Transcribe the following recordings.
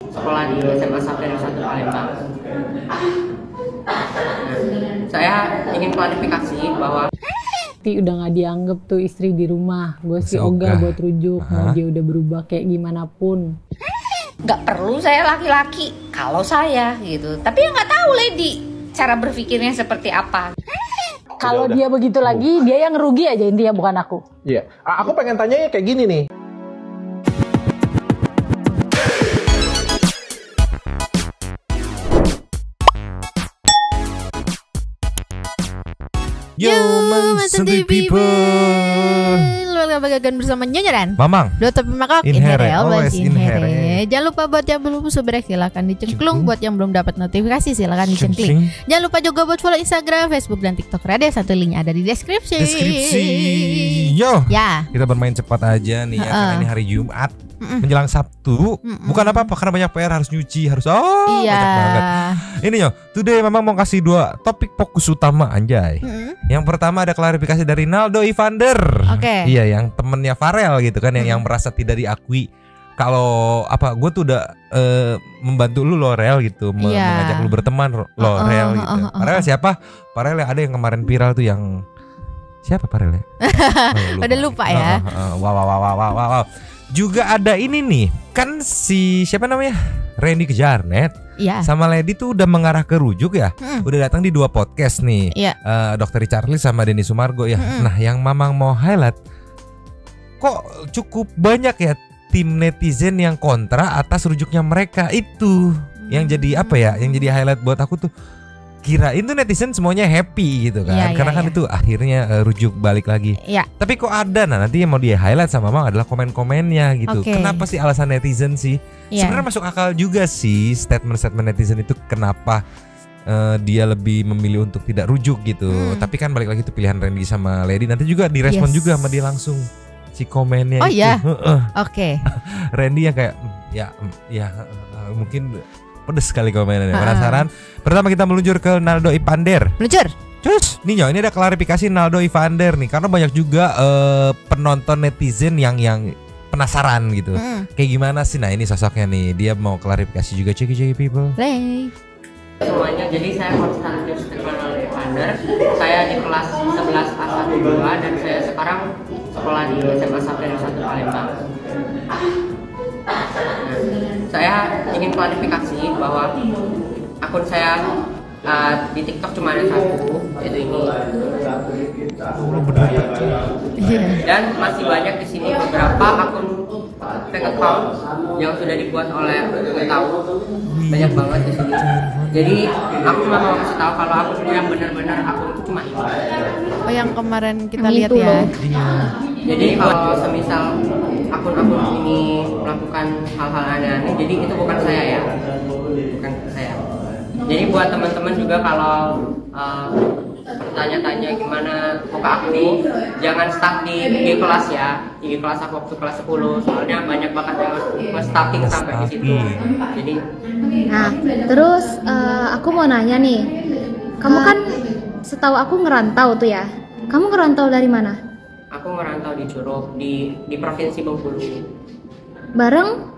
sekolah di SMA Sabda 1 Palembang. Saya ingin klarifikasi bahwa udah nggak dianggap tuh istri di rumah. Gue sih ogah buat rujuk. Mau dia udah berubah kayak gimana pun. Nggak perlu saya laki-laki kalau saya gitu. Tapi ya nggak tahu Lady cara berpikirnya seperti apa. Kalau dia begitu lagi, dia yang rugi aja intinya, bukan aku. Iya, aku pengen tanya kayak gini nih. Yo, Santai People. Welcome back again bersama Nyonya dan Mamang. Dua topi makak Inhere, always always inhere. inhere. Jangan lupa buat yang belum subscribe silahkan dicengklung. Cengklung. Buat yang belum dapat notifikasi silahkan dicengkling. Jangan lupa juga buat follow Instagram, Facebook dan TikTok Rade. Satu linknya ada di deskripsi. Yo. Ya. Kita bermain cepat aja nih ya, karena ini hari Jumat menjelang Sabtu. Bukan apa-apa karena banyak PR, harus nyuci, harus Iya. banyak banget. Ini yo, today Mamang mau kasih dua topik fokus utama anjay. Yang pertama ada klarifikasi dari Naldo Ivander. Oke. Iya, yang temennya Farel gitu kan, yang merasa tidak diakui. Kalau apa, gue tuh udah membantu lu Lorel gitu, mengajak lu berteman Lorel gitu. Farel siapa? Farel yang ada yang kemarin viral tuh yang siapa Farel ya? Udah lupa ya. Wow. Juga ada ini nih, kan si siapa namanya? Randy Kejarnet. Iya. Sama Lady tuh udah mengarah ke rujuk ya. Udah datang di 2 podcast nih. Iya. Dr. Charlie sama Denny Sumargo ya. Nah, yang Mamang mau highlight, kok cukup banyak ya tim netizen yang kontra atas rujuknya mereka itu. Yang jadi apa ya? Yang jadi highlight buat aku tuh, kirain tuh netizen semuanya happy gitu kan. Iya, Karena iya, kan itu akhirnya rujuk balik lagi. Iya. Tapi kok ada, nah nanti yang mau dia highlight sama Mamang adalah komen-komennya gitu. Oke. Kenapa sih alasan netizen sih? Iya. Sebenarnya masuk akal juga sih statement-statement netizen itu, kenapa dia lebih memilih untuk tidak rujuk gitu. Tapi kan balik lagi tuh pilihan Randy sama Lady. Nanti juga direspon juga sama dia langsung si komennya Oh itu. iya. Oke. Randy yang kayak mungkin pedes sekali komennya. Penasaran? Pertama kita meluncur ke Naldo Ivander. Meluncur. Terus nih ini ada klarifikasi Naldo Ivander nih, karena banyak juga penonton netizen yang penasaran gitu. Kayak gimana sih? Nah, ini sosoknya nih, dia mau klarifikasi juga. Ceki people. Play. semuanya, jadi saya Konstantius Naldo Ivander. Saya di kelas 11 A12 dan saya sekarang sekolah di SMA Sabda 1 Palembang. Saya ingin klarifikasi bahwa akun saya di TikTok cuma ada 1, yaitu ini. Dan masih banyak di sini beberapa akun fake account yang sudah dibuat oleh tahu, banyak banget di sini. Jadi aku cuma mau kasih tahu kalau akun yang benar-benar akun itu cuma ini. Oh, yang kemarin kita lihat ya. Jadi kalau semisal akun-akun ini melakukan hal-hal aneh-aneh, jadi itu bukan saya ya, bukan saya. Jadi buat teman-teman juga kalau bertanya-tanya gimana muka aku nih, jangan stuck di IG kelas ya. IG kelas aku waktu kelas 10, soalnya banyak banget yang nge-stalking sampai di situ. Jadi Nah, terus aku mau nanya nih, kamu kan setahu aku ngerantau tuh ya. Kamu ngerantau dari mana? aku ngerantau di Curug di provinsi Bengkulu. Bareng?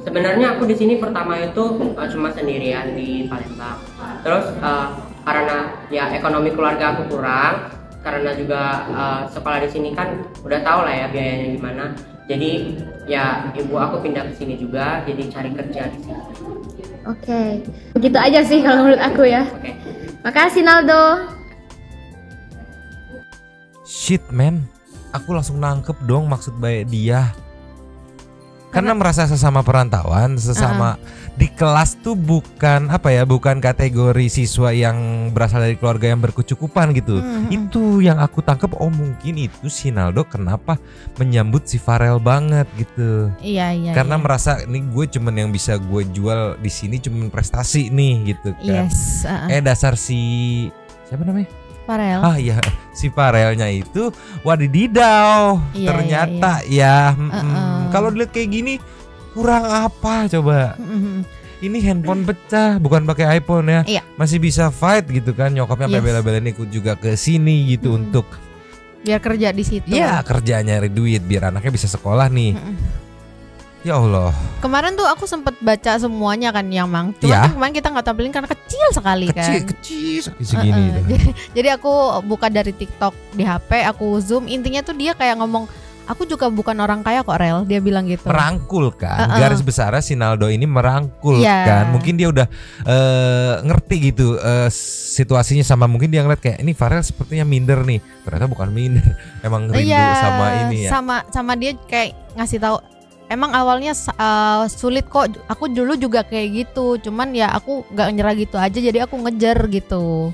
Sebenarnya aku di sini pertama itu cuma sendirian di Palembang. Terus karena ya ekonomi keluarga aku kurang, karena juga sekolah di sini kan udah tau lah ya biayanya gimana. Jadi ya ibu aku pindah ke sini juga, jadi cari kerja di sini. Oke, begitu aja sih kalau menurut aku ya. Oke. Makasih Naldo. Shit man, aku langsung nangkep dong maksud baik dia. Karena merasa sesama perantauan, sesama di kelas tuh bukan apa ya, bukan kategori siswa yang berasal dari keluarga yang berkecukupan gitu. Itu yang aku tangkep. Oh mungkin itu si Naldo kenapa menyambut si Farel banget gitu. Iya. Karena merasa ini gue cuman yang bisa gue jual di sini cuman prestasi nih gitu kan. Yes. Dasar si siapa namanya? Farel. Iya, si Farelnya itu wadididau. Iya, Ternyata ya kalau dilihat kayak gini kurang apa coba. Ini handphone pecah, bukan pakai iPhone ya. Iya. Masih bisa fight gitu kan. Nyokapnya sampai bela-belain ikut juga ke sini gitu untuk Biar kerja di situ. ya kerja nyari duit biar anaknya bisa sekolah nih. Ya Allah. Kemarin tuh aku sempet baca semuanya kan yang Mang. Cuman Ya. kan kemarin kita nggak tampilin karena kecil sekali kan. Kecil segini. Jadi aku buka dari TikTok di HP, aku zoom. Intinya tuh dia kayak ngomong, aku juga bukan orang kaya kok Rel. Dia bilang gitu. Merangkul kan. Garis besarnya si Naldo ini merangkul Iya. kan. Mungkin dia udah ngerti gitu situasinya, sama mungkin dia ngeliat kayak ini Farel sepertinya minder nih. Ternyata bukan minder. Emang rindu sama ini ya. Sama dia kayak ngasih tahu. Emang awalnya sulit kok. Aku dulu juga kayak gitu. Cuman ya aku nggak nyerah gitu aja. Jadi aku ngejar gitu.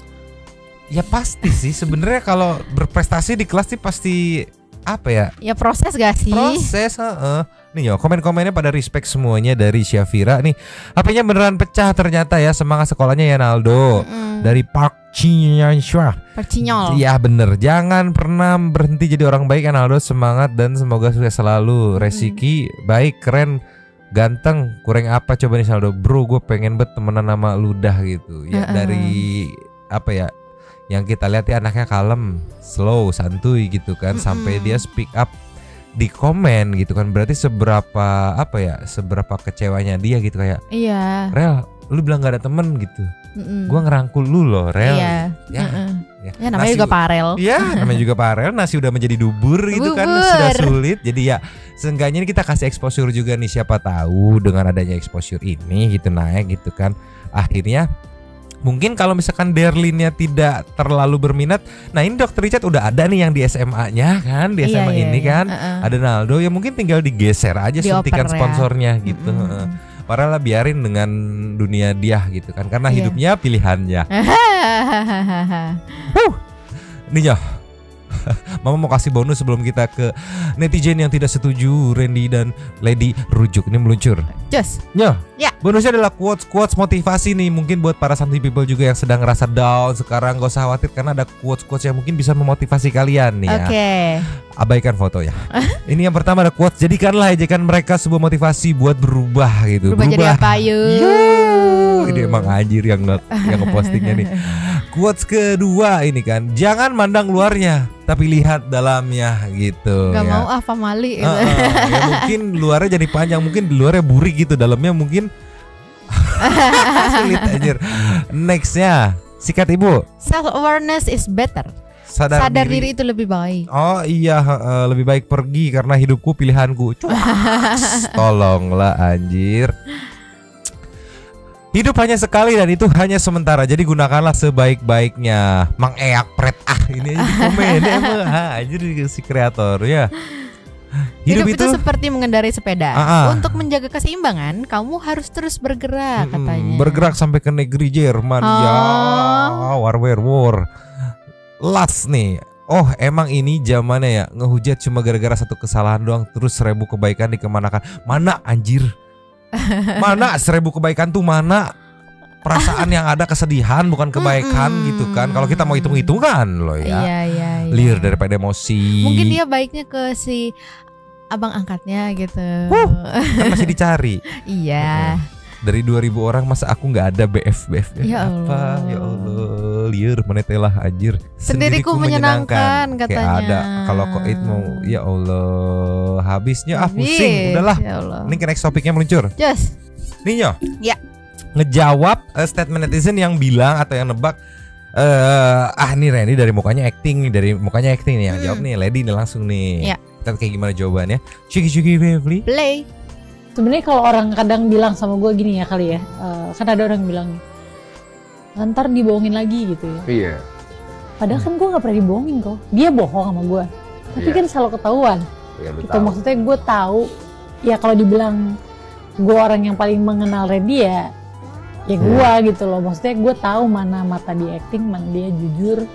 Ya pasti sih. Sebenarnya kalau berprestasi di kelas sih pasti apa ya? Ya proses gak sih? Proses. Nih yo, komen-komennya pada respect semuanya dari Syafira nih. HP-nya beneran pecah ternyata ya. Semangat sekolahnya ya Naldo. Dari Park Chinyanshua. Percinyol. Iya bener. Jangan pernah berhenti jadi orang baik ya Naldo. Semangat dan semoga sukses selalu. Resiki baik, keren, ganteng. Kurang apa coba nih Naldo? Bro, gue pengen banget temenan sama Ludah gitu. Ya dari apa ya? Yang kita lihat ya anaknya kalem, slow, santuy gitu kan. Sampai dia speak up di komen gitu kan. Berarti seberapa apa ya? Seberapa kecewanya dia gitu kayak. Iya. Rel, lu bilang gak ada temen gitu. Gua ngerangkul lu loh Rel. Iya. Ya namanya juga Parel. Iya namanya juga Parel. Nasi udah menjadi dubur gitu kan. Sudah sulit. Jadi ya seenggaknya ini kita kasih exposure juga nih. Siapa tahu dengan adanya exposure ini gitu naik gitu kan. Akhirnya mungkin kalau misalkan Derlinnya tidak terlalu berminat. Nah ini Dr. Richard udah ada nih yang di SMA-nya kan. Di SMA ini kan ada Naldo. Ya mungkin tinggal digeser aja suntikan sponsornya gitu. Padahal biarin dengan dunia dia gitu kan. Karena hidupnya pilihannya. Nih ya. Mama mau kasih bonus sebelum kita ke netizen yang tidak setuju. Randy dan Lady rujuk ini meluncur. Just. Ya. Bonusnya adalah quotes motivasi nih. Mungkin buat para something people juga yang sedang ngerasa down sekarang, gak usah khawatir karena ada quotes yang mungkin bisa memotivasi kalian nih ya. Oke. Abaikan foto ya. Ini yang pertama ada quotes. Jadikanlah ejekan mereka sebuah motivasi buat berubah gitu. Berubah jadi apa yuk? Ini emang anjir yang ngepostingnya nih. Quotes kedua ini kan, jangan mandang luarnya tapi lihat dalamnya gitu. Gak ya. mau pamali gitu. Ya mungkin luarnya jadi panjang, mungkin di luarnya burik gitu, dalamnya mungkin sulit anjir. Nextnya sikat ibu. Self awareness is better. Sadar diri itu lebih baik. Oh iya, lebih baik pergi karena hidupku pilihanku. Tolonglah anjir. Hidup hanya sekali dan itu hanya sementara. Jadi gunakanlah sebaik-baiknya. Mang Eak Pret ini aja di komen emang anjir si kreator ya. Hidup itu seperti mengendarai sepeda. Untuk menjaga keseimbangan, kamu harus terus bergerak katanya. Bergerak sampai ke negeri Jerman. Ya, war. Last nih. Oh emang ini zamannya ya. Ngehujat cuma gara-gara satu kesalahan doang. Terus 1000 kebaikan dikemanakan. Mana anjir? Mana 1000 kebaikan tuh mana? Perasaan yang ada kesedihan bukan kebaikan gitu kan. Kalau kita mau hitung-hitungan loh ya. Iya. Liar daripada emosi. Mungkin dia baiknya ke si abang angkatnya gitu. Kan masih dicari. Iya. Dari 2000 orang masa aku nggak ada BF Ya apa? Ya Allah, liar menetelah anjir. Sendiriku menyenangkan katanya. Kayak ada kalau kok itu mau ya Allah, habisnya pusing udahlah. Ya Allah. Ini ke next topiknya meluncur. Just. Ninyo. Ya. Ngejawab statement netizen yang bilang atau yang nebak nih Randy dari mukanya acting nih, yang jawab nih Lady nih langsung nih. Ya. Kita kayak gimana jawabannya? Cuki Beverly. Play. Sebenarnya kalau orang kadang bilang sama gue gini ya kali ya, kan ada orang bilang ntar dibohongin lagi gitu ya. Iya. Padahal kan gue nggak pernah dibohongin kok. Dia bohong sama gue, tapi kan selalu ketahuan. Ya, Gitu maksudnya gue tahu. Ya kalau dibilang gue orang yang paling mengenal Randy ya gue gitu loh. Maksudnya gue tahu mana mata dia acting, mana dia jujur,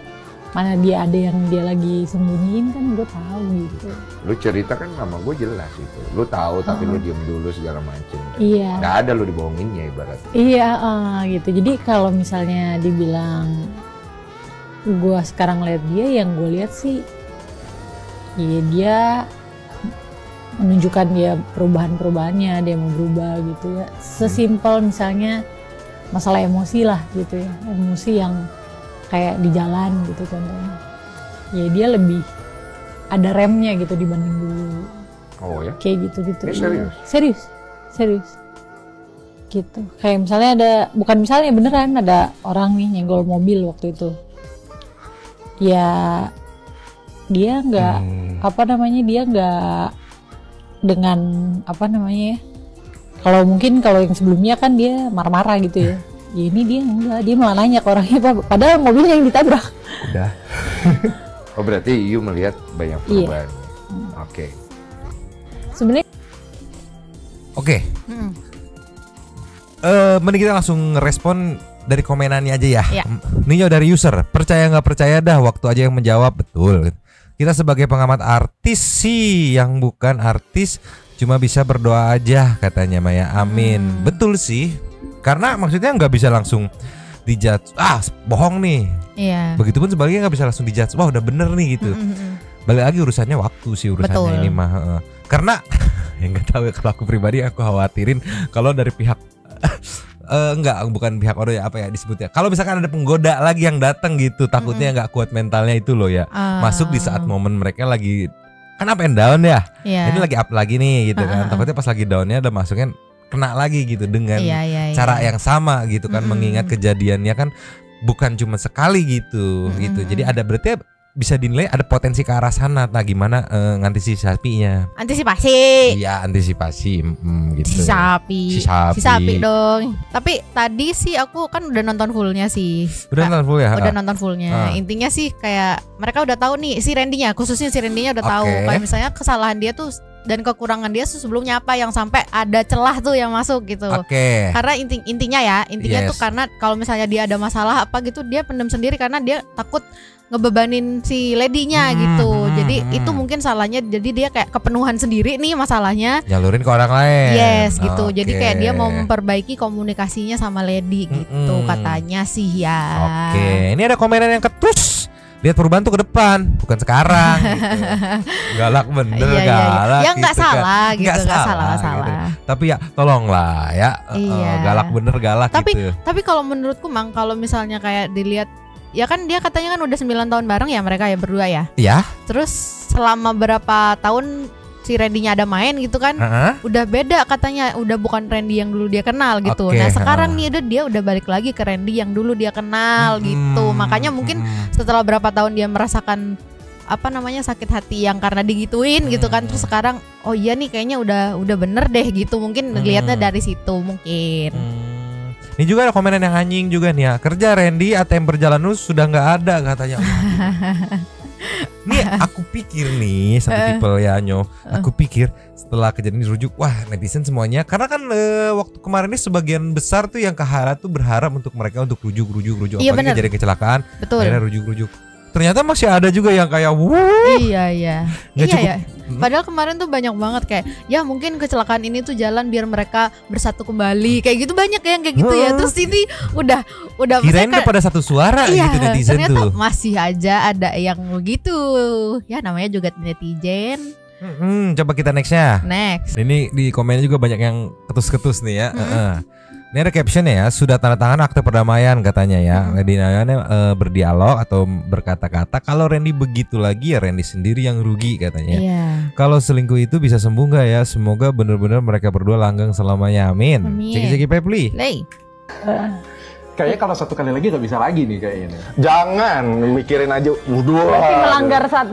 mana dia ada yang dia lagi sembunyiin kan gue tahu gitu. Lu cerita kan sama gue jelas itu. Lu tahu tapi lu diem dulu segala macem. Iya. Gak ada lu dibohonginnya ibaratnya. Iya gitu. Jadi kalau misalnya dibilang gue sekarang lihat dia, yang gue lihat sih ya dia menunjukkan dia perubahannya, dia mau berubah gitu ya. Sesimpel misalnya masalah emosi lah gitu ya, emosi yang kayak di jalan gitu contohnya. Ya dia lebih ada remnya gitu dibanding dulu. Oh ya? Kayak gitu-gitu. Serius? Serius. Gitu. Kayak misalnya bukan misalnya beneran ada orang nih nyenggol mobil waktu itu. Ya dia nggak dia nggak dengan kalau yang sebelumnya kan dia marah-marah gitu ya. Ya ini dia enggak, dia malah nanya ke orangnya padahal mobilnya yang ditabrak. Udah. Oh berarti you melihat banyak perubahan. Oke. Sebenarnya mending kita langsung respon dari komenannya aja ya. Iya. Ninyo dari user, percaya nggak percaya dah, waktu aja yang menjawab. Betul. Kita sebagai pengamat artis sih, yang bukan artis cuma bisa berdoa aja katanya Maya. Amin. Betul sih. Karena maksudnya nggak bisa langsung dijudge. Bohong nih. Iya. Begitupun sebaliknya nggak bisa langsung dijudge. Wah udah bener nih gitu. Balik lagi urusannya waktu sih urusannya. Betul. Ini mah. Karena yang nggak tahu ya, kalau aku pribadi aku khawatirin kalau dari pihak bukan pihak orang ya, apa ya disebutnya, kalau misalkan ada penggoda lagi yang datang gitu, takutnya nggak kuat mentalnya itu loh ya, masuk di saat momen mereka lagi kan up and down ya, ini lagi up lagi nih gitu kan, takutnya pas lagi downnya ada masuknya kena lagi gitu dengan cara yang sama gitu kan, mengingat kejadiannya kan bukan cuma sekali gitu. Jadi ada berarti bisa dinilai ada potensi ke arah sana. Nah gimana ngantisipasinya? Antisipasi. Iya antisipasi gitu. Si sapi dong. Tapi tadi sih aku kan udah nonton fullnya sih. Udah nonton full ya? Udah nonton fullnya. Intinya sih kayak mereka udah tahu nih si Randy-nya, khususnya si Randy-nya udah tahu. Kayak misalnya kesalahan dia tuh dan kekurangan dia sebelumnya apa yang sampai ada celah tuh yang masuk gitu. Karena intinya tuh karena kalau misalnya dia ada masalah apa gitu dia pendam sendiri karena dia takut ngebebanin si lady-nya gitu. Jadi itu mungkin salahnya, jadi dia kayak kepenuhan sendiri nih masalahnya. Nyalurin ke orang lain. Yes gitu. Jadi kayak dia mau memperbaiki komunikasinya sama lady gitu katanya sih ya. Ini ada komenan yang ketus. Lihat perubahan tuh ke depan, bukan sekarang gitu. Galak bener, galak. Ya nggak gitu salah kan. gitu, nggak salah. Gitu. Tapi ya tolonglah ya, galak bener galak gitu. Tapi kalau menurutku Mang, kalau misalnya kayak dilihat, ya kan dia katanya kan udah 9 tahun bareng ya mereka ya berdua ya. Iya. Terus selama berapa tahun si Randy-nya ada main gitu kan, udah beda katanya, udah bukan Randy yang dulu dia kenal gitu. Nah sekarang nih dia udah balik lagi ke Randy yang dulu dia kenal gitu. Makanya mungkin setelah berapa tahun dia merasakan sakit hati yang karena digituin gitu kan, terus sekarang oh iya nih kayaknya udah bener deh gitu. Mungkin ngelihatnya dari situ mungkin. Ini juga ada komenan yang anjing juga nih ya. Kerja Randy ATM berjalan lurus sudah nggak ada katanya. Nih aku pikir nih satu tipe ya Nyo. Aku pikir setelah kejadian dirujuk, wah netizen semuanya, karena kan waktu kemarin ini sebagian besar tuh yang ke Hara tuh berharap untuk mereka untuk rujuk. Iya, apalagi kejadian kecelakaan. Betul. Akhirnya rujuk. Ternyata masih ada juga yang kayak Iya. Padahal kemarin tuh banyak banget kayak ya mungkin kecelakaan ini tuh jalan biar mereka bersatu kembali. Kayak gitu banyak yang kayak gitu ya. Terus ini udah kirain udah pada satu suara gitu netizen ternyata tuh. Masih aja ada yang begitu. Ya namanya juga netizen. Coba kita nextnya. Next. Ini di komen juga banyak yang ketus-ketus nih ya. Ini ada captionnya ya, sudah tanda tangan akte perdamaian katanya ya. Randy Nayane berdialog atau berkata-kata, kalau Randy begitu lagi ya Randy sendiri yang rugi katanya. Kalau selingkuh itu bisa sembuh nggak ya? Semoga benar-benar mereka berdua langgeng selamanya, amin. Ceki Pepli. Kayaknya kalau satu kali lagi nggak bisa lagi nih kayaknya. Jangan mikirin aja. Berarti melanggar salah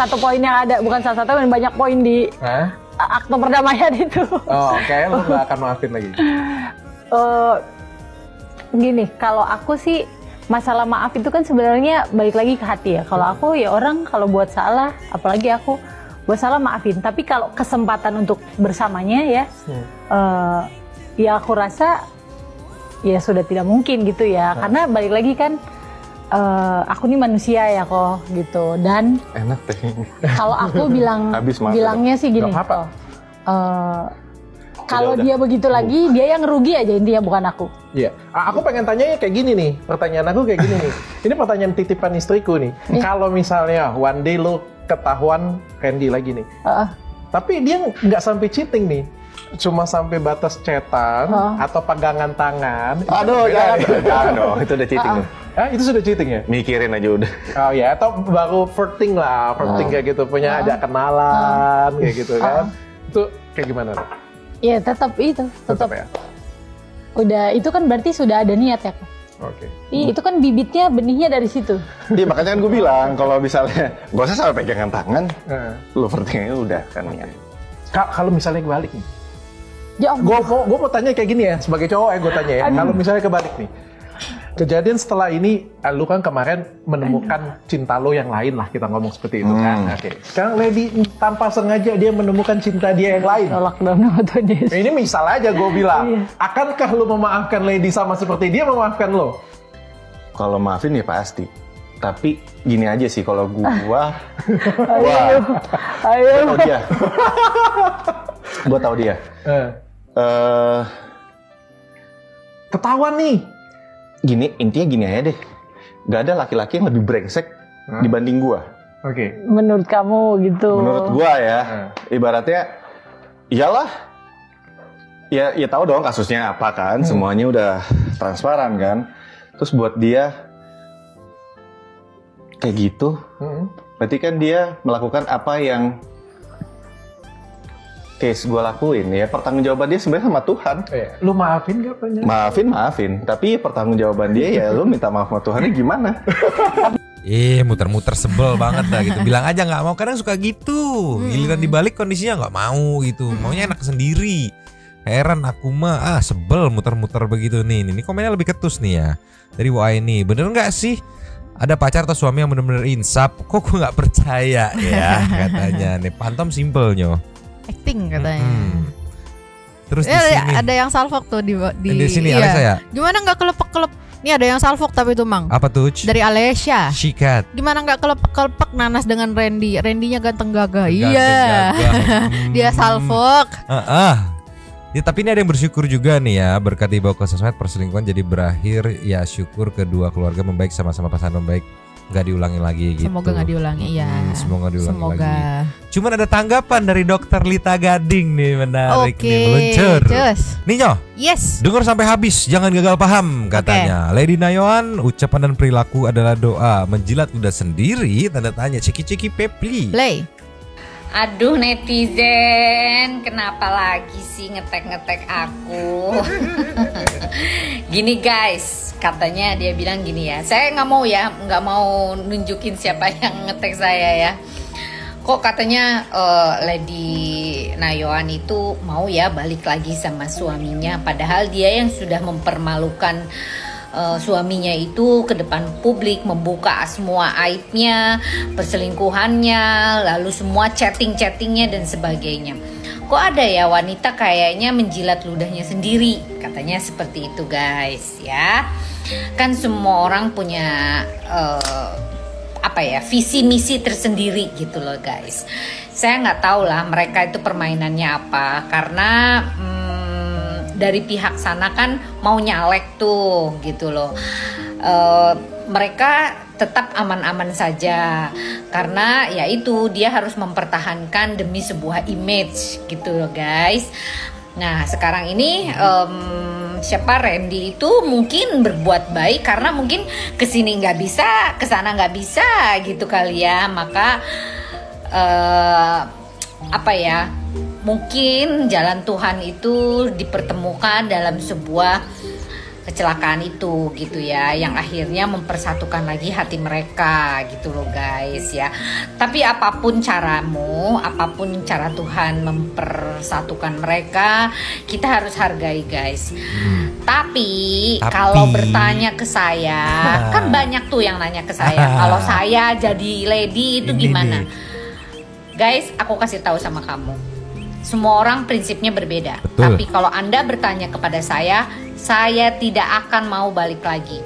satu poin yang ada, bukan salah satu yang banyak poin di akte perdamaian itu. Kayaknya lo nggak akan maafin lagi. Gini, kalau aku sih masalah maaf itu kan sebenarnya balik lagi ke hati ya. Kalau aku ya orang kalau buat salah, apalagi aku buat salah maafin. Tapi kalau kesempatan untuk bersamanya ya, ya aku rasa ya sudah tidak mungkin gitu ya. Karena balik lagi kan aku nih manusia ya kok gitu. Dan enak deh. Kalau aku bilangnya sih gini. Kalau dia begitu lagi, dia yang rugi aja intinya, bukan aku. Iya. Aku pengen tanya kayak gini nih. Pertanyaan aku kayak gini nih. Ini pertanyaan titipan istriku nih. Kalau misalnya one day lo ketahuan Randy lagi nih. Tapi dia nggak sampai cheating nih. cuma sampai batas chatan atau pegangan tangan. Aduh, jangan dong, itu udah cheating. Itu sudah cheating ya? Mikirin aja udah. Oh ya, atau baru flirting lah, kayak gitu, punya ajak kenalan kayak gitu kan. Itu kayak gimana? Ya tetap itu, tetap ya. Udah, itu kan berarti sudah ada niat ya, Kak? Oke. Itu kan bibitnya, benihnya dari situ. Iya, makanya kan gue bilang kalau misalnya gak usah sampai pegangan tangan, lu flirtingnya udah kan ya. Kalau misalnya kebalik nih, ya gue mau tanya kayak gini ya, sebagai cowok gue tanya ya, kalau misalnya kebalik nih, kejadian setelah ini, lu kan kemarin menemukan cinta lo yang lain lah, kita ngomong seperti itu kan. Oke. Sekarang Lady tanpa sengaja dia menemukan cinta dia yang lain. Ini misal aja gue bilang, akankah lu memaafkan Lady sama seperti dia memaafkan lo? Kalau maafin ya pasti. Tapi gini aja sih, kalau gua ayo. Gua tahu dia. Ketahuan nih. Intinya gini aja deh. Gak ada laki-laki yang lebih brengsek dibanding gua. Oke. Menurut kamu gitu. Menurut gua ya, ibaratnya iyalah. Ya tahu dong kasusnya apa kan, semuanya udah transparan kan. Terus buat dia kayak gitu, berarti kan dia melakukan apa yang case gue lakuin ya. Pertanggungjawaban dia sebenarnya sama Tuhan. Lu maafin gak banyak? Maafin, tapi pertanggungjawaban dia ya lu minta maaf sama Tuhannya gimana? Muter-muter sebel banget dah gitu. Bilang aja nggak mau, kadang suka gitu. Giliran dibalik kondisinya nggak mau gitu. Maunya enak sendiri. Heran aku mah sebel muter-muter begitu nih. Ini komennya lebih ketus nih ya. Dari WA ini, bener nggak sih? Ada pacar atau suami yang bener-bener insaf? Kok gue nggak percaya ya katanya nih. Pantom simpelnya. Acting katanya. Terus di sini ada yang salfok tuh di sini Alesya ya. Gimana nggak kelepek-kelepek? Nih ada yang salfok tapi itu Mang. Apa tuh? Dari Alesya. Sikat. Gimana nggak kelepek-kelepek nanas dengan Randy? Randy-nya ganteng gagah. Iya. Dia salfok. Ya, tapi ini ada yang bersyukur juga nih ya, berkat dibawa ke sosmed perselingkuhan jadi berakhir. Ya syukur kedua keluarga membaik, sama-sama pasangan membaik, nggak diulangi lagi gitu. Semoga nggak diulangi ya. Semoga diulangi lagi. Cuman ada tanggapan dari Dokter Lita Gading nih, menarik nih, meluncur. Ninyo, yes. dengar sampai habis, jangan gagal paham katanya. Lady Nayoan, ucapan dan perilaku adalah doa. Menjilat udah sendiri, tanda tanya. Ciki-ciki pepli. Play. Aduh netizen, kenapa lagi sih ngetek-ngetek aku? Gini guys, katanya dia bilang gini ya. Saya nggak mau nunjukin siapa yang ngetek saya ya. Kok katanya Lady Nayoan itu mau ya balik lagi sama suaminya, padahal dia yang sudah mempermalukan suaminya itu ke depan publik, membuka semua aibnya, perselingkuhannya, lalu semua chatting-chattingnya dan sebagainya. Kok ada ya wanita kayaknya menjilat ludahnya sendiri, katanya seperti itu guys ya. Kan semua orang punya visi misi tersendiri gitu loh guys. Saya nggak tahu lah mereka itu permainannya apa, karena dari pihak sana kan mau nyalek tuh gitu loh. Mereka tetap aman-aman saja karena ya itu dia harus mempertahankan demi sebuah image gitu loh guys. Nah sekarang ini siapa Randy itu mungkin berbuat baik karena mungkin kesini nggak bisa, kesana nggak bisa gitu kali ya. Maka mungkin jalan Tuhan itu dipertemukan dalam sebuah kecelakaan itu gitu ya, yang akhirnya mempersatukan lagi hati mereka gitu loh guys ya. Tapi apapun caramu, apapun cara Tuhan mempersatukan mereka, kita harus hargai guys. Tapi kalau bertanya ke saya, kan banyak tuh yang nanya ke saya, kalau saya jadi lady itu gimana? Guys, aku kasih tahu sama kamu. Semua orang prinsipnya berbeda. Betul. Tapi kalau Anda bertanya kepada saya tidak akan mau balik lagi.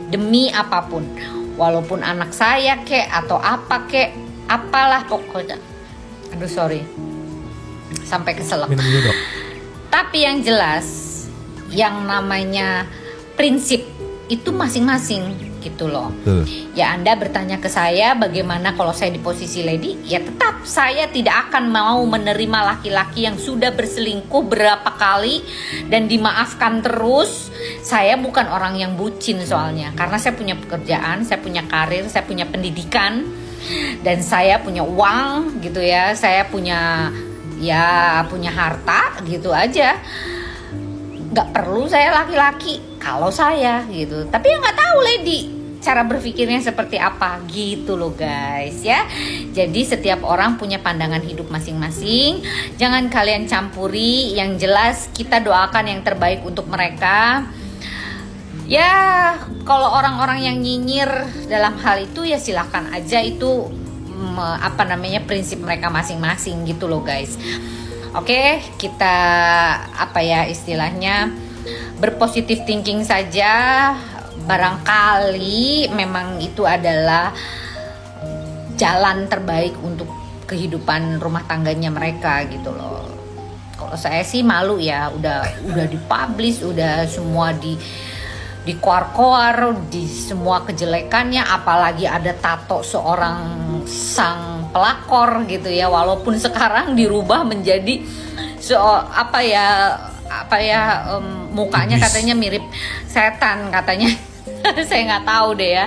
Demi apapun. Walaupun anak saya kek atau apa kek, apalah pokoknya. Aduh sorry. Sampai keselak. Minum dulu dok. Tapi yang jelas, yang namanya prinsip itu masing-masing gitu loh. Betul. Ya Anda bertanya ke saya bagaimana kalau saya di posisi Lady, ya tetap saya tidak akan mau menerima laki-laki yang sudah berselingkuh berapa kali dan dimaafkan terus. Saya bukan orang yang bucin soalnya, karena saya punya pekerjaan, saya punya karir, saya punya pendidikan, dan saya punya uang gitu ya, saya punya harta gitu aja. Gak perlu saya laki-laki kalau saya gitu. Tapi ya gak tahu Lady cara berpikirnya seperti apa gitu loh guys ya. Jadi setiap orang punya pandangan hidup masing-masing. Jangan kalian campuri. Yang jelas kita doakan yang terbaik untuk mereka. Ya kalau orang-orang yang nyinyir dalam hal itu ya silahkan aja, itu prinsip mereka masing-masing gitu loh guys. Oke, kita istilahnya berpositif thinking saja. Barangkali memang itu adalah jalan terbaik untuk kehidupan rumah tangganya mereka gitu loh. Kalau saya sih malu ya, udah dipublish, udah semua dikoar-koar di semua kejelekannya, apalagi ada tato seorang sang pelakor gitu ya, walaupun sekarang dirubah menjadi mukanya katanya mirip setan katanya. Saya nggak tahu deh ya,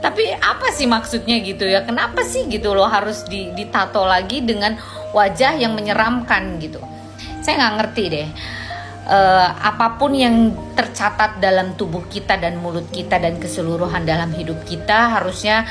tapi apa sih maksudnya gitu ya, kenapa sih gitu loh harus ditato lagi dengan wajah yang menyeramkan gitu. Saya nggak ngerti deh. Apapun yang tercatat dalam tubuh kita dan mulut kita dan keseluruhan dalam hidup kita harusnya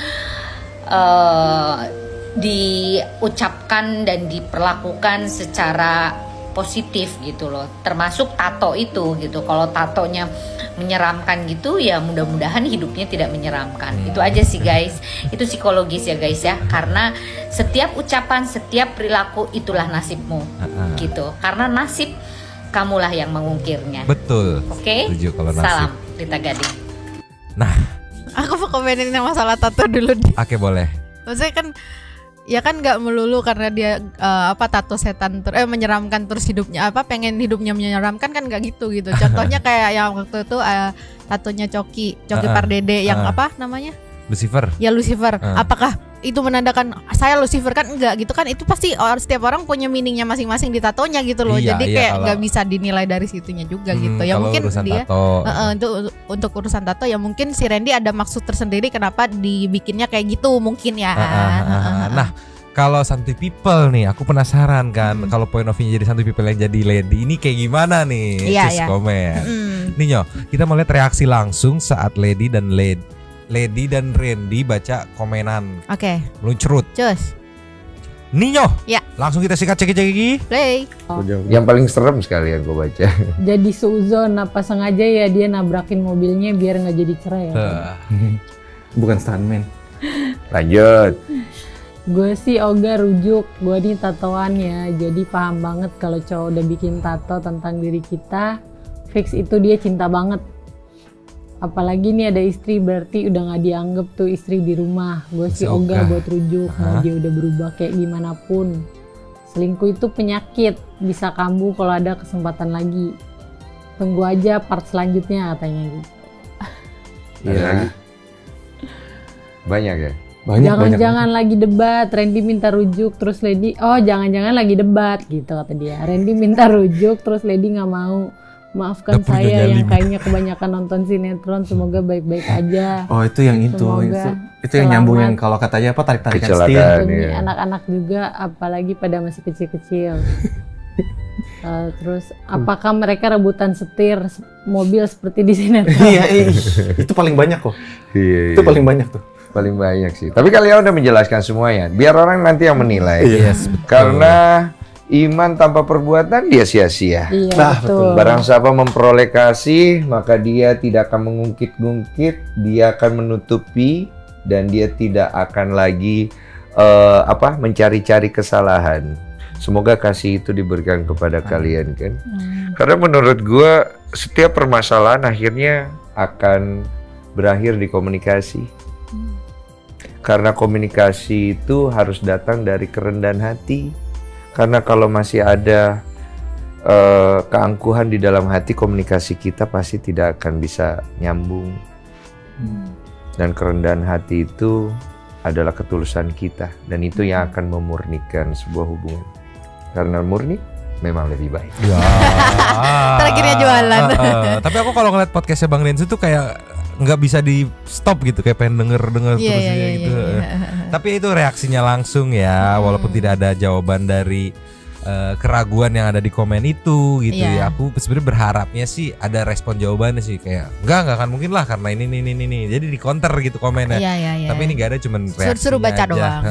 diucapkan dan diperlakukan secara positif gitu loh, termasuk tato itu gitu. Kalau tatonya menyeramkan gitu ya mudah-mudahan hidupnya tidak menyeramkan. Itu aja sih guys, itu psikologis ya guys ya, karena setiap ucapan, setiap perilaku itulah nasibmu gitu, karena nasib kamulah yang mengukirnya. Betul. Oke. Setuju kalau nasib. Salam Rita Gading. Nah, aku mau komenin yang masalah tato dulu deh. Oke, boleh. Maksudnya kan ya kan nggak melulu karena dia tato setan menyeramkan terus hidupnya pengen hidupnya menyeramkan kan, nggak gitu. Contohnya kayak yang waktu itu tatonya Coki Pardede yang apa namanya? Lucifer. Ya Lucifer. Apakah itu menandakan saya Lucifer? Kan enggak gitu kan, itu pasti setiap orang punya meaningnya masing-masing di tatonya gitu loh. Iya, jadi kayak nggak bisa dinilai dari situnya juga gitu ya. Mungkin dia untuk urusan tato ya mungkin si Randy ada maksud tersendiri kenapa dibikinnya kayak gitu mungkin ya. Nah, kalau Santuy People nih, aku penasaran kan kalau point of view jadi Santuy People yang jadi Lady ini kayak gimana nih? Iya. Komen. Nih Nyo, kita mau lihat reaksi langsung saat Lady dan Randy baca komenan. Oke. Meluncurut. Cus. Ninyo. Ya. Langsung kita sikat ceki-ceki. Play. Yang paling serem sekali yang gue baca. Jadi seuzon apa sengaja ya dia nabrakin mobilnya biar nggak jadi cerai ya. Bukan stuntman. Lanjut. Gue sih Oga rujuk, gue nih tatoan ya, jadi paham banget kalau cowok udah bikin tato tentang diri kita, fix itu dia cinta banget. Apalagi nih ada istri, berarti udah gak dianggap tuh istri di rumah. Gue sih Oga buat rujuk, mau dia udah berubah kayak gimana pun. Selingkuh itu penyakit, bisa kambuh kalau ada kesempatan lagi. Tunggu aja part selanjutnya katanya gitu. Iya. Banyak ya? Jangan-jangan lagi debat, Randy minta rujuk terus Lady, jangan-jangan lagi debat gitu kata dia. Randy minta rujuk terus Lady gak mau. Maafkan saya yang kayaknya kebanyakan nonton sinetron, semoga baik-baik aja. Oh itu yang itu yang nyambung yang kalau katanya apa tarik-tarikan setir. Demi anak-anak juga, apalagi pada masih kecil-kecil. Terus apakah mereka rebutan setir mobil seperti di sinetron? Iya, itu paling banyak kok. Iya. Itu paling banyak tuh. Paling banyak sih. Tapi kalian udah menjelaskan semuanya. Biar orang nanti yang menilai. Yes, karena iman tanpa perbuatan dia sia-sia. Iya, betul. Barang siapa memperoleh kasih, maka dia tidak akan mengungkit-ungkit, dia akan menutupi, dan dia tidak akan lagi mencari-cari kesalahan. Semoga kasih itu diberikan kepada kalian kan. Karena menurut gua setiap permasalahan akhirnya akan berakhir di komunikasi. Karena komunikasi itu harus datang dari kerendahan hati. Karena kalau masih ada keangkuhan di dalam hati, komunikasi kita pasti tidak akan bisa nyambung. Dan kerendahan hati itu adalah ketulusan kita, dan itu yang akan memurnikan sebuah hubungan. Karena murni memang lebih baik. Ya. Terakhirnya jualan. Tapi aku kalau ngeliat podcastnya Bang Densu tuh kayak nggak bisa di stop gitu, kayak pengen denger terus gitu. Tapi itu reaksinya langsung ya, walaupun tidak ada jawaban dari keraguan yang ada di komen itu gitu ya. Aku sebenarnya berharapnya sih ada respon jawabannya sih, kayak enggak akan mungkin lah karena ini. Jadi di counter gitu komennya. Tapi ini gak ada, cuman reaksinya suruh baca aja. doang.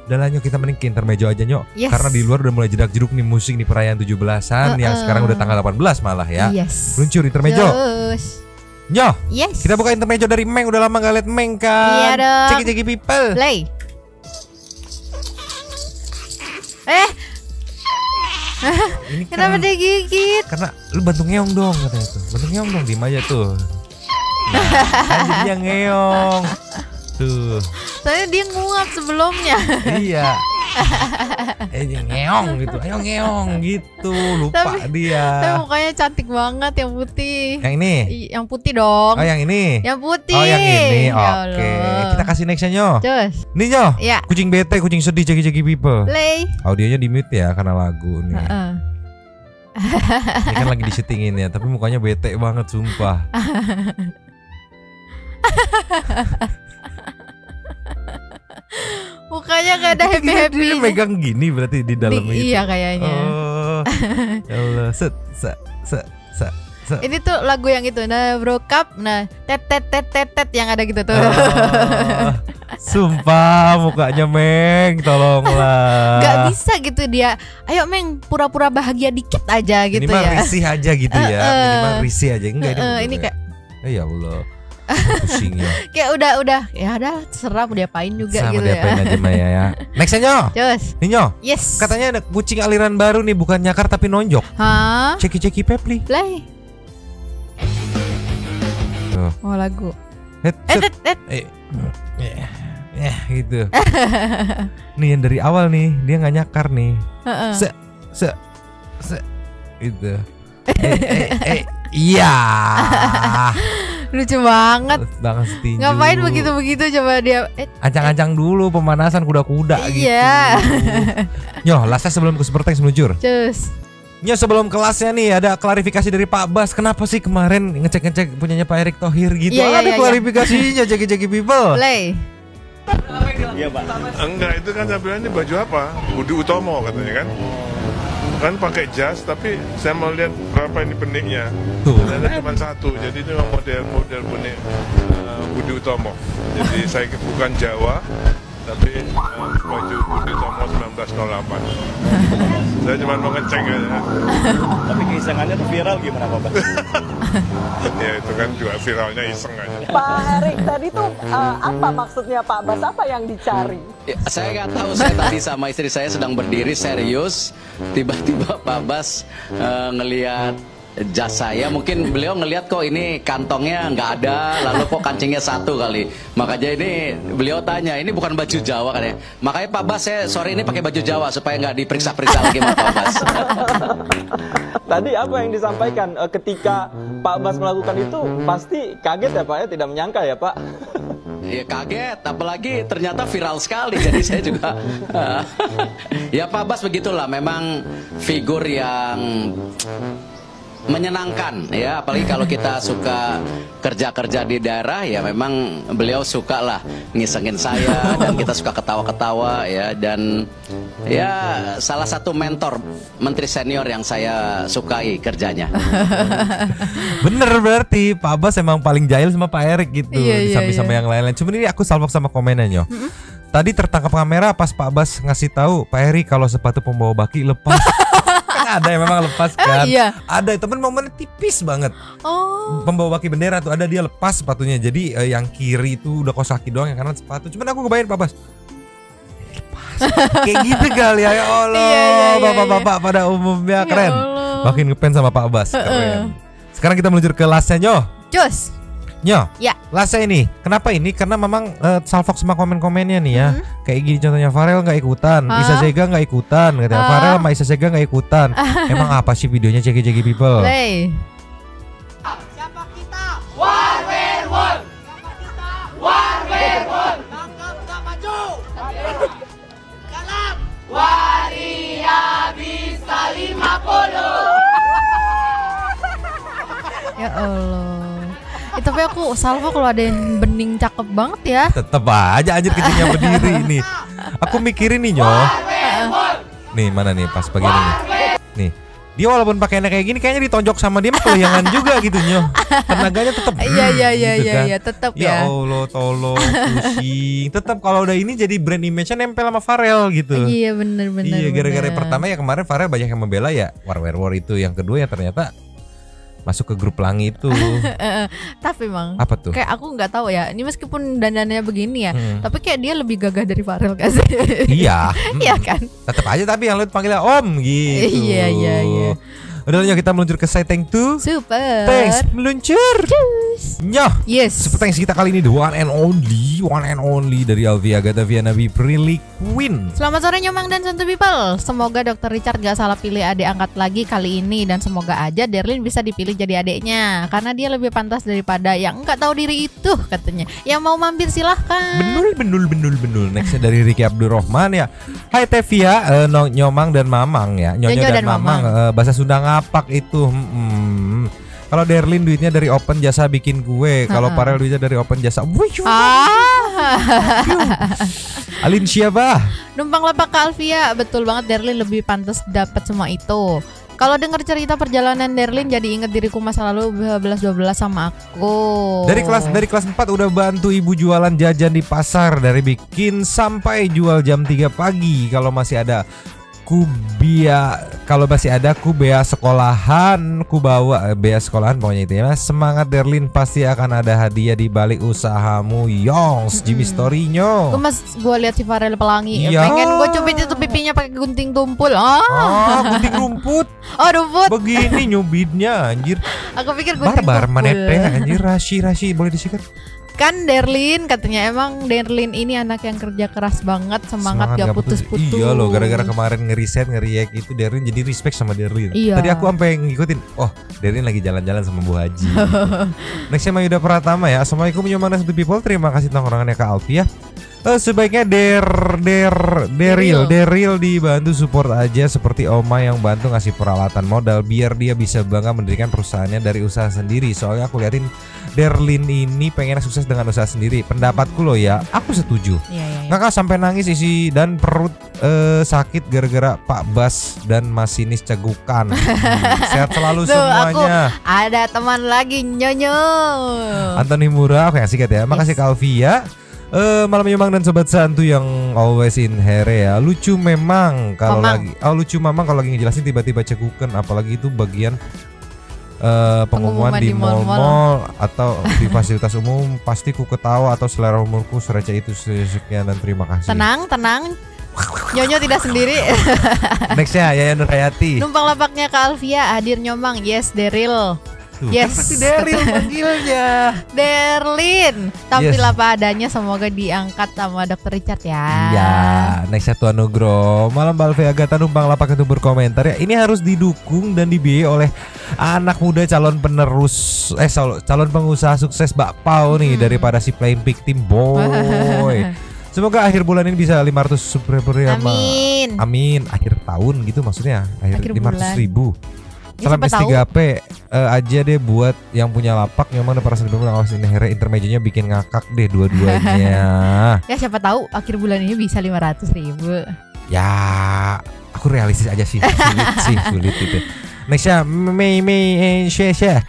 Udah lah Nyok, kita mending ke intermezzo aja Nyok. Karena di luar udah mulai jedak jeduk nih musik nih perayaan 17-an yang sekarang udah tanggal 18 malah ya. Luncur intermezzo. Nyok, kita buka intermezzo dari Meng. Udah lama gak liat Meng kan. Iya dong. Ceki people. Play. Ini kenapa dia gigit? Karena lu bantu ngeong dong katanya tuh. Bantu ngeong dong, diem aja tuh. Nah, dia ngeong. Tuh. Soalnya dia nguap sebelumnya. Iya. Ngeong gitu. Ayo ngeong gitu. Lupa dia. Tapi mukanya cantik banget yang putih. Yang ini? Yang putih dong. Oh yang ini? Yang putih. Oh yang ini. Ya Oke. Kita kasih nextnya Nyo. Cus. Nih Nyo. Ya. Kucing bete, kucing sedih, ceki people. Play. Audionya di mute ya karena lagu nih. Ini kan lagi disettingin ya, tapi mukanya bete banget sumpah. Mukanya gak ada happy-happy. Dia megang gini berarti di dalam itu. Iya kayaknya. Oh. Ya Allah, set. Ini tuh lagu yang itu, nah broke up, nah tet yang ada gitu tuh. Sumpah mukanya Meng, tolonglah. Gak bisa gitu dia. Ayo Meng, pura-pura bahagia dikit aja gitu minimal ya. Minimal risih aja gitu ya. Minimal risih aja. Enggak ini kayak. Ya Allah. Pusing ya. Kayak udah ya udah terserah mau diapain juga sama gitu ya. Sama diapain aja Maya ya. Nextnya Nyo. Cus. Nih Nyo. Yes. Katanya ada kucing aliran baru nih, bukan nyakar tapi nonjok. Hah? Ceki pepli. Play. Oh lagu. Gitu. Nih yang dari awal nih dia nggak nyakar nih. Se gitu. Iya. Lucu banget. Banget setinju. Ngapain begitu coba dia ancang-ancang dulu pemanasan kuda-kuda gitu. Iya. Nyo, lastnya sebelum ke Super Thanks meluncur. Cus. Nyo, sebelum kelasnya nih ada klarifikasi dari Pak Bas. Kenapa sih kemarin ngecek punyanya Pak Erick Thohir gitu? Ada klarifikasinya Jeki people. Play. Iya Pak. Enggak, itu kan saya bilang ini baju apa? Budi Utomo katanya kan. Kan pakai jas, tapi saya mau lihat berapa ini beniknya. Ada cuma satu, jadi itu model benik Budi Utomo. Jadi saya bukan Jawa, tapi baju Budi Utomo 1908. Saya cuma mau ngecek aja. Tapi keisengannya tuh viral gimana Pak Bas? Ya itu kan juga viralnya iseng aja. Pak Erick tadi tuh apa maksudnya Pak Bas? Apa yang dicari? Ya, saya nggak tahu. Saya tadi sama istri saya sedang berdiri serius, tiba-tiba Pak Bas ngelihat jas saya, mungkin beliau ngelihat kok ini kantongnya nggak ada, lalu kok kancingnya satu kali, makanya ini beliau tanya ini bukan baju Jawa kan ya, makanya Pak Bas saya sore ini pakai baju Jawa supaya nggak diperiksa-periksa lagi sama Pak Bas. Tadi apa yang disampaikan ketika Pak Bas melakukan itu? Pasti kaget ya Pak ya, tidak menyangka ya Pak. Ya kaget, apalagi ternyata viral sekali. Jadi saya juga ya Pak Bas begitulah, memang figur yang menyenangkan ya, apalagi kalau kita suka kerja-kerja di daerah ya, memang beliau suka lah ngisengin saya dan kita suka ketawa-ketawa ya, dan ya salah satu mentor menteri senior yang saya sukai kerjanya. Bener, berarti Pak Bas emang paling jahil sama Pak Erick gitu, disamping sama yang lain-lain. Cuman ini aku salvok sama komennya Nyo. Tadi tertangkap kamera pas Pak Bas ngasih tahu Pak Erick kalau sepatu pembawa baki lepas. Kan ada yang memang lepas kan. Ada, temen momennya tipis banget. Pembawa baki bendera tuh ada, dia lepas sepatunya. Jadi yang kiri itu udah kos kaki doang, yang kanan sepatu. Cuman aku kebayang Pak Bas lepas kayak gitu kali ya. Ya Allah, bapak-bapak pada umumnya keren. Makin ngefans sama Pak Bas, keren. Sekarang kita meluncur ke lastnya Nyo. Cus. Nyo, ya. Lastnya ini, kenapa ini? Karena memang salvok sama komen-komennya nih ya. Kayak gini contohnya, Farel nggak ikutan, Isa Sega nggak ikutan, katanya Farel sama Isa Sega nggak ikutan. Emang apa sih videonya Jeki people? Play. Siapa kita? One man one. Siapa kita? Ya Allah. Tapi aku Salva kalau ada yang bening cakep banget ya. Tetep aja anjir kencingnya berdiri ini. Aku mikirin nih Nyo. Nih mana nih pas bagian ini. Nih. Dia walaupun pakaiannya kayak gini kayaknya ditonjok sama dia mah kelayangan juga gitu Nyo. Tenaganya tetep Iya tetep ya. Ya Allah tolong pusing. Tetep kalau udah ini jadi brand image-nya nempel sama Farel gitu. Iya bener. Iya gara-gara pertama ya kemarin Farel banyak yang membela ya War itu. Yang kedua ya ternyata masuk ke grup Pelangi itu. Tapi Mang, apa tuh? Kayak aku nggak tahu ya. Ini meskipun dandannya begini ya, tapi kayak dia lebih gagah dari Farel kan sih? Iya. Iya kan? Tetap aja tapi yang lu panggilnya Om gitu. Iya. Udah yuk kita meluncur ke side tank 2. Super. Thanks meluncur. Nyoh. Yes. Super thanks kita kali ini the one and only dari Alfie Agatha Vianabi Prilly Queen. Selamat sore Nyomang dan Santu People. Semoga Dr. Richard gak salah pilih adik angkat lagi kali ini. Dan semoga aja Derlin bisa dipilih jadi adiknya. Karena dia lebih pantas daripada yang nggak tahu diri itu katanya. Yang mau mampir silahkan. Benul. Nextnya dari Ricky Abdurrahman ya. Hai Tevia, Nyomang dan Mamang ya. Nyonyo dan Mamang. Bahasa Sunda ngapak itu. Kalau Derlin duitnya dari open jasa bikin kue. Kalau Farel duitnya dari open jasa. Alin siapa? Numpang lepak ke Alfia. Betul banget, Derlin lebih pantas dapat semua itu. Kalau dengar cerita perjalanan Derlin jadi inget diriku masa lalu 11-12 sama aku. Dari kelas 4 udah bantu ibu jualan jajan di pasar. Dari bikin sampai jual jam 3 pagi. Kalau masih ada bea sekolahan, ku bawa bea sekolahan pokoknya itu ya. Semangat Derlin, pasti akan ada hadiah di balik usahamu. Yongs, Jimmy Story-nyo. Gue lihat si Farel Pelangi, iya. Pengen gue cubit itu pipinya pakai gunting tumpul. Gunting rumput. Rumput. Begini nyubitnya anjir. Aku pikir gunting barbar tumpul. manete anjir. Rashi boleh disikat. Kan Derlin katanya emang Derlin ini anak yang kerja keras banget, semangat gak putus-putus. Iya loh, gara-gara kemarin ngeriset ngeriak itu Derlin jadi respect sama Derlin. Iya. Tadi aku sampai ngikutin, Derlin lagi jalan-jalan sama Bu Haji. Nextnya Mayuda Pratama ya. Assalamualaikum Nyomang dan People. Terima kasih tongkrongannya Kak Alfia. Sebaiknya Deril dibantu support aja seperti Oma yang bantu ngasih peralatan modal biar dia bisa bangga mendirikan perusahaannya dari usaha sendiri. Soalnya aku liatin Derlin ini pengen sukses dengan usaha sendiri. Pendapatku loh ya, aku setuju. Kakak sampai nangis isi dan perut sakit gara-gara Pak Bas dan masinis cegukan. Sehat selalu semuanya. Aku ada teman lagi Nyonyo. Antoni Murah, aku yang sikat ya. Makasih Kak Alfia. Malam Nyomang dan Sobat Santu yang always in here ya. Lucu memang kalau lagi lucu memang kalau lagi ngejelasin tiba-tiba cegukan, apalagi itu bagian pengumuman di mall-mall atau di fasilitas umum. Pasti ku ketawa atau selera umurku serece itu. Sekian dan terima kasih. Tenang Nyonyo tidak sendiri. Nextnya Yayan Nurhayati. Numpang lapaknya ke Alfia, hadir Nyomang. Yes, Deril. Yes, pasti Derlin panggilnya. Derlin, tampil apa adanya, semoga diangkat sama Dr. Richard ya. Iya, next Tuan Nugro. Malam Balve Agatha numpang lapak itu berkomentar ya. Ini harus didukung dan dibiayai oleh anak muda calon penerus calon pengusaha sukses bakpao nih daripada si playing victim boy. Semoga akhir bulan ini bisa 500 subscriber ya. Amin. Akhir tahun gitu maksudnya. Akhir 500.000. Salam S3P aja deh buat yang punya lapak. Nyomang dan para seniman awas ini here intermedianya bikin ngakak deh dua-duanya. Ya siapa tahu akhir bulan ini bisa 500.000. Ya aku realistis aja sih. Sulit itu. Nextnya Mei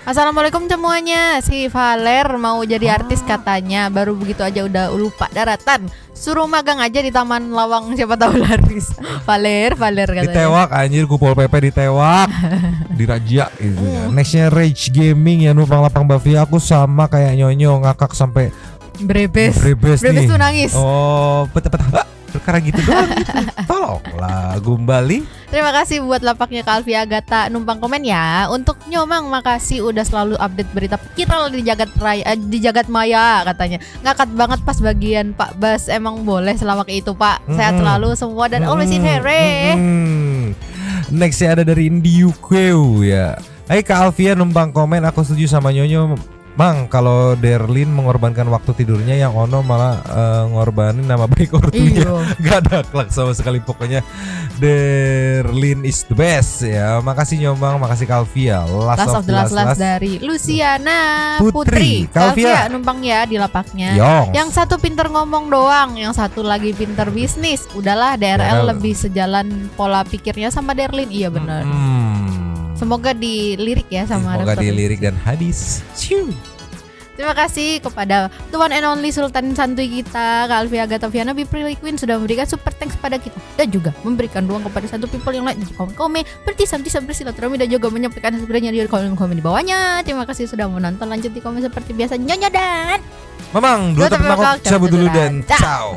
Assalamualaikum semuanya. Si Valer mau jadi artis katanya. Baru begitu aja udah lupa daratan. Suruh magang aja di Taman Lawang, siapa tahu laris. Valer katanya. Ditewak anjir, Kupol PP ditewak. Dirajia gitu ya. Nextnya Rage Gaming ya, numpang lapang Bavia. Aku sama kayak Nyonyo ngakak sampai Brebes nih. Tuh nangis. Betah perkara gitu doang gitu. Tolonglah Gumbali. Terima kasih buat lapaknya Kak Alfia Agatha. Numpang komen ya. Untuk Nyomang makasih udah selalu update berita viral di jagat maya katanya. Ngakak banget pas bagian Pak Bas. Emang boleh selawak itu Pak. Sehat selalu semua dan always in here. Nextnya ada dari Indiukeu ya. Hai Kak Alfia numpang komen, aku setuju sama Nyonyo Mang, kalau Derlin mengorbankan waktu tidurnya, yang Ono malah ngorbanin nama baik ortunya. Gak ada akhlak sama sekali pokoknya. Derlin is the best ya. Makasih Nyomang, makasih Calvia. Last of the last dari Luciana Putri. Calvia numpang ya di lapaknya. Yang satu pinter ngomong doang, yang satu lagi pinter bisnis. Udahlah, DRL lebih sejalan pola pikirnya sama Derlin. Iya benar. Semoga dilirik ya sama Semoga dilirik dan hadis. Terima kasih kepada the one and only Sultan Santuy kita, Kak Alfia Gataviana Bipri Queen sudah memberikan super thanks pada kita dan juga memberikan ruang kepada satu people yang lain di komen-komen bertisam-tisam bersilaturahmi dan juga menyampaikan sebenarnya di komen-komen di bawahnya. Terima kasih sudah menonton, lanjut di komen seperti biasa. Nyonya dan Mamang, 2 tepuk cabut dulu dan ciao.